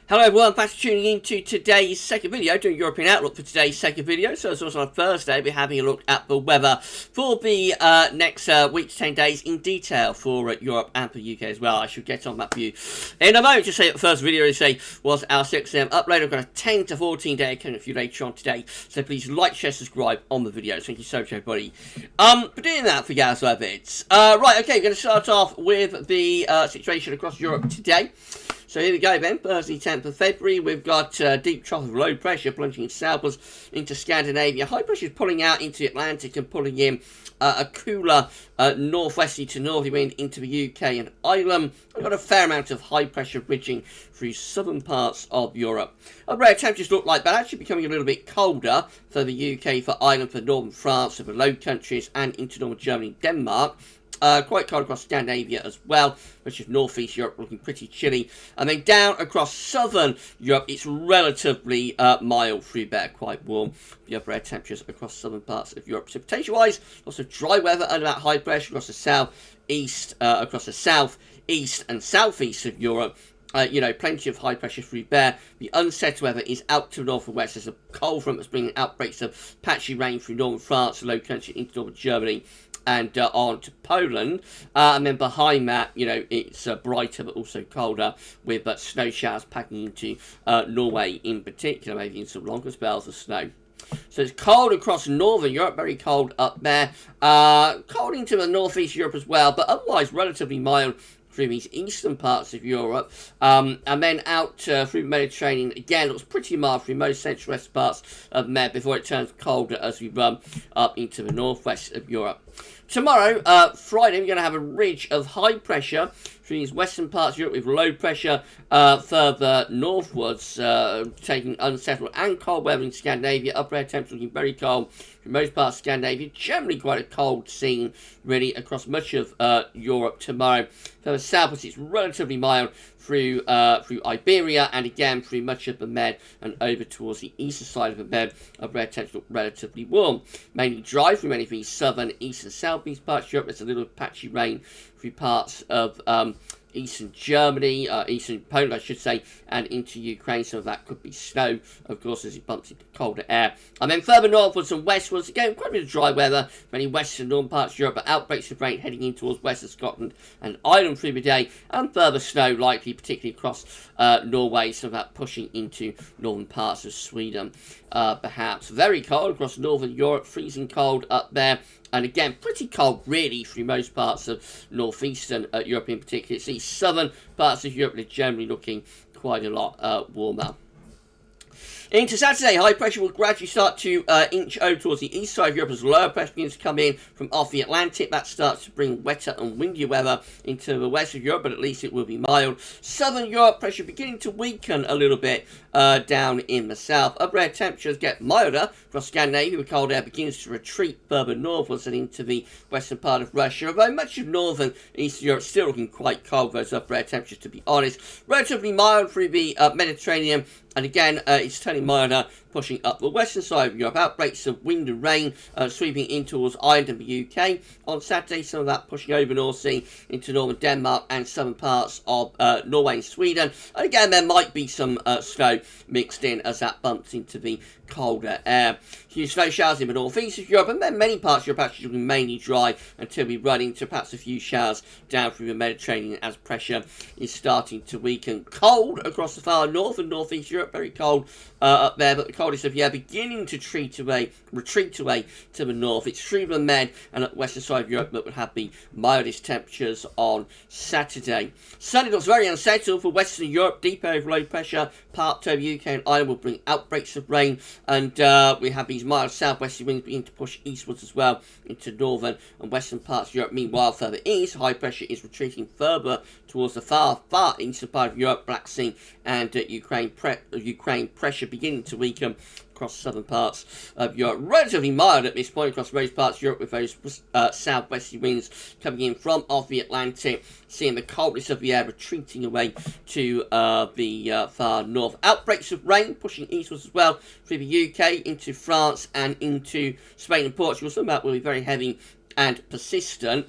Hello everyone, thanks for tuning in to today's second video, doing European Outlook for today's second video. So as also on Thursday, we're having a look at the weather for the next week to 10 days in detail for Europe and for UK as well. I should get on that view in a moment. Just say that the first video was our 6 AM upload. I've got a 10 to 14 day account a few later on today. So please like, share, subscribe on the video. Thank you so much everybody for doing that for GavsWeatherVids. Right, okay, we're going to start off with the situation across Europe today. So here we go then, Thursday 10th of February, we've got deep trough of low pressure plunging southwards into Scandinavia. High pressure is pulling out into the Atlantic and pulling in a cooler northwesterly to northerly wind into the UK and Ireland. We've got a fair amount of high pressure bridging through southern parts of Europe. Our temperatures look like that, actually becoming a little bit colder for the UK, for Ireland, for northern France, for the Low Countries and into northern Germany and Denmark. Quite cold across Scandinavia as well, which is northeast Europe, looking pretty chilly. And then down across southern Europe, it's relatively mild through there, quite warm. The upper air temperatures across southern parts of Europe. Precipitation-wise, lots of dry weather under that high pressure across the southeast, and southeast of Europe. Plenty of high pressure through there. The unsettled weather is out to the north and west. There's a cold front that's bringing outbreaks of patchy rain through northern France, the Low Country, into northern Germany, and on to Poland. And then behind that, it's brighter but also colder, with snow showers packing into Norway in particular, maybe in some longer spells of snow. So it's cold across northern Europe, very cold up there. Cold into the northeast Europe as well, but otherwise relatively mild through these eastern parts of Europe, and then out through the Mediterranean. Again, looks pretty mild through most central west parts of Med before it turns colder as we run up into the northwest of Europe. Tomorrow, Friday, we're going to have a ridge of high pressure through these western parts of Europe with low pressure further northwards, taking unsettled and cold weather in Scandinavia. Upper air temperature looking very cold in most parts of Scandinavia. Generally quite a cold scene, really, across much of Europe tomorrow. Further southwards, it's relatively mild through Iberia, and again through much of the Med and over towards the eastern side of the Med. Upper air temperature look relatively warm. Mainly dry through many of these southern, east and southeast parts of Europe. There's a little patchy rain through parts of eastern Germany, eastern Poland, I should say, and into Ukraine. Some of that could be snow, of course, as it bumps into colder air. And then further northwards and westwards, again, quite a bit of dry weather, many western and northern parts of Europe, but outbreaks of rain heading in towards western Scotland and Ireland through the day, and further snow likely, particularly across Norway, some of that pushing into northern parts of Sweden, perhaps. Very cold across northern Europe, freezing cold up there. And again, pretty cold, really, through most parts of northeastern Europe in particular. See, southern parts of Europe are generally looking quite a lot warmer. Into Saturday, high pressure will gradually start to inch over towards the east side of Europe as lower pressure begins to come in from off the Atlantic. That starts to bring wetter and windier weather into the west of Europe, but at least it will be mild. Southern Europe, pressure beginning to weaken a little bit down in the south. Upper air temperatures get milder across Scandinavia. The cold air begins to retreat further northwards and into the western part of Russia, although much of northern Eastern Europe still looking quite cold, those upper air temperatures, to be honest. Relatively mild through the Mediterranean. And again, it's turning milder, pushing up the western side of Europe. Outbreaks of wind and rain sweeping in towards Ireland and the UK on Saturday. Some of that pushing over North Sea into northern Denmark and southern parts of Norway and Sweden. And again, there might be some snow mixed in as that bumps into the colder air. Few snow showers in the northeast of Europe, and then many parts of Europe actually will be mainly dry until we run into perhaps a few showers down through the Mediterranean as pressure is starting to weaken. Cold across the far north and northeast Europe, very cold up there, but the coldest of the year beginning to retreat away to the north. It's through the Med and at the western side of Europe that would have the mildest temperatures on Saturday. Sunday looks very unsettled for western Europe. Deep area of low pressure parked over UK and Ireland will bring outbreaks of rain, and we have these mild southwesterly winds beginning to push eastwards as well into northern and western parts of Europe. Meanwhile, further east, high pressure is retreating further towards the far eastern part of Europe, Black Sea and Ukraine pressure beginning to weaken across southern parts of Europe. Relatively mild at this point across most parts of Europe, with those southwesterly winds coming in from off the Atlantic, seeing the coldness of the air retreating away to the far north. Outbreaks of rain pushing eastwards as well through the UK into France and into Spain and Portugal. Some of that will be very heavy and persistent,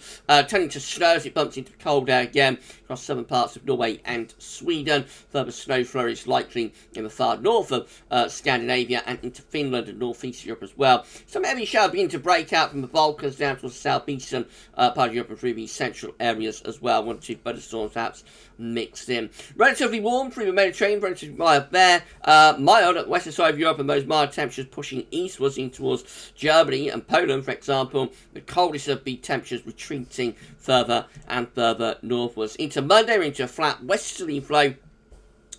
turning to snow as it bumps into cold air again across southern parts of Norway and Sweden. Further snow flurries likely in the far north of Scandinavia and into Finland and northeast Europe as well. Some heavy showers begin to break out from the Balkans down towards the southeastern part of Europe and through the central areas as well. 1 or 2 thunderstorms perhaps mixed in. Relatively warm through the Mediterranean, relatively mild there. Mild at the western side of Europe, and those mild temperatures pushing eastwards in towards Germany and Poland, for example. The coldest of the temperatures retreating further and further northwards. Into Monday, we're into a flat westerly flow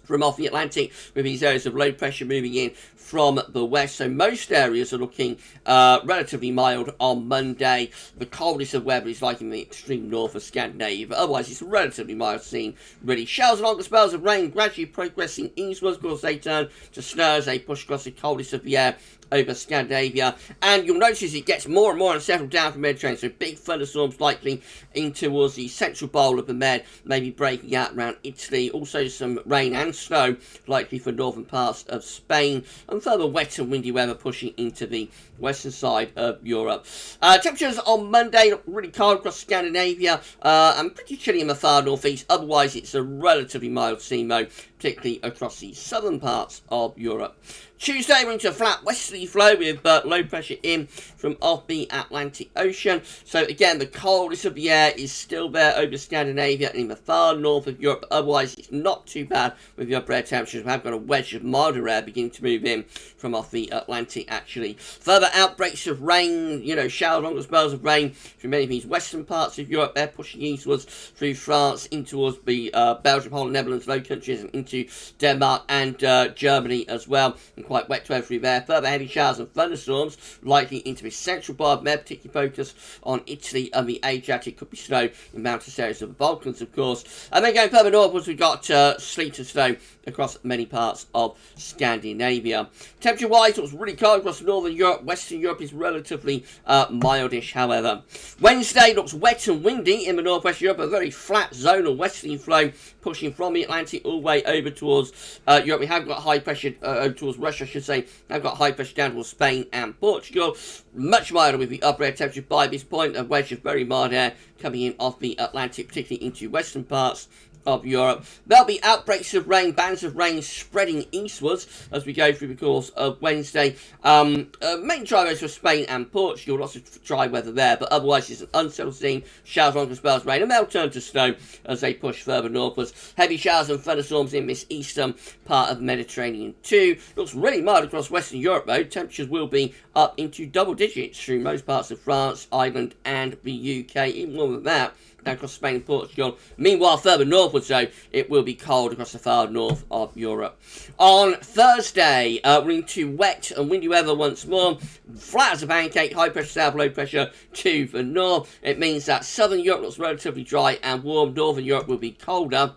from off the Atlantic, with these areas of low pressure moving in from the west. So most areas are looking relatively mild on Monday. The coldest of weather is like in the extreme north of Scandinavia, but otherwise it's a relatively mild scene, really. Showers along the spells of rain gradually progressing eastwards. Of course, they turn to snow as they push across the coldest of the air over Scandinavia, and you'll notice it gets more and more unsettled down from the Mediterranean, so big thunderstorms likely in towards the central bowl of the Med, maybe breaking out around Italy. Also some rain and snow likely for northern parts of Spain, and further wet and windy weather pushing into the western side of Europe. Temperatures on Monday look really cold across Scandinavia and pretty chilly in the far northeast. Otherwise it's a relatively mild sea mode, particularly across the southern parts of Europe. Tuesday, we're into a flat westerly flow with low pressure in from off the Atlantic Ocean. So again, the coldest of the air is still there over Scandinavia and in the far north of Europe. Otherwise, it's not too bad with the upper air temperatures. We have got a wedge of milder air beginning to move in from off the Atlantic, actually. Further outbreaks of rain, showers, longer spells of rain through many of these western parts of Europe. They're pushing eastwards through France, in towards the Belgium, Holland, Netherlands, Low Countries, and into Denmark and Germany as well. And quite wet weather through there. Further heavy showers and thunderstorms likely into the central part of Med, particularly focused on Italy and the Adriatic. Could be snow in mountainous areas of the Balkans, of course. And then going further northwards, we've got sleet and snow across many parts of Scandinavia. Temperature-wise, it was really cold across northern Europe. Western Europe is relatively mildish, however. Wednesday looks wet and windy in the northwest Europe. A very flat zonal westerly flow pushing from the Atlantic all the way over towards Europe. We have got high pressure towards Russia, I should say. I've got high pressure down towards Spain and Portugal. Much milder with the upper air temperature by this point. A wedge of very mild air coming in off the Atlantic, particularly into western parts of Europe. There'll be outbreaks of rain, bands of rain spreading eastwards as we go through the course of Wednesday. Main dry roads for Spain and Portugal, lots of dry weather there, but otherwise it's an unsettled scene. Showers, longer spells of rain, and they'll turn to snow as they push further northwards. Heavy showers and thunderstorms in this eastern part of the Mediterranean too. Looks really mild across Western Europe though. Temperatures will be up into double digits through most parts of France, Ireland and the UK, even more than that down across Spain and Portugal. Meanwhile, further northwards though, it will be cold across the far north of Europe. On Thursday, we're into wet and windy weather once more. Flat as a pancake, high pressure south, low pressure to the north. It means that southern Europe looks relatively dry and warm. Northern Europe will be colder.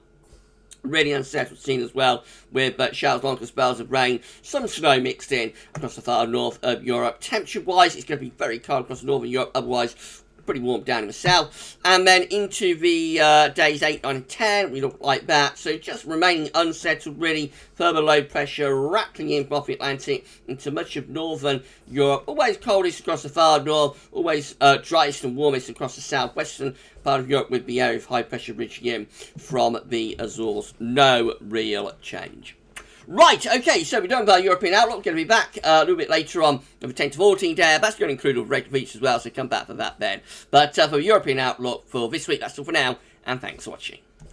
Really unsettled scene as well, with showers, longer spells of rain, some snow mixed in across the far north of Europe. Temperature-wise, it's going to be very cold across northern Europe, otherwise pretty warm down in the south. And then into the days 8, 9 and 10, we look like that. So just remaining unsettled, really. Further low pressure rattling in from off the Atlantic into much of northern Europe. Always coldest across the far north, always driest and warmest across the southwestern part of Europe, with the area of high pressure reaching in from the Azores. No real change. Right, okay, so we're done with our European outlook. We're going to be back a little bit later on with a 10 to 14 day. That's going to include all the regular features as well, so come back for that then. But for the European outlook for this week, that's all for now, and thanks for watching.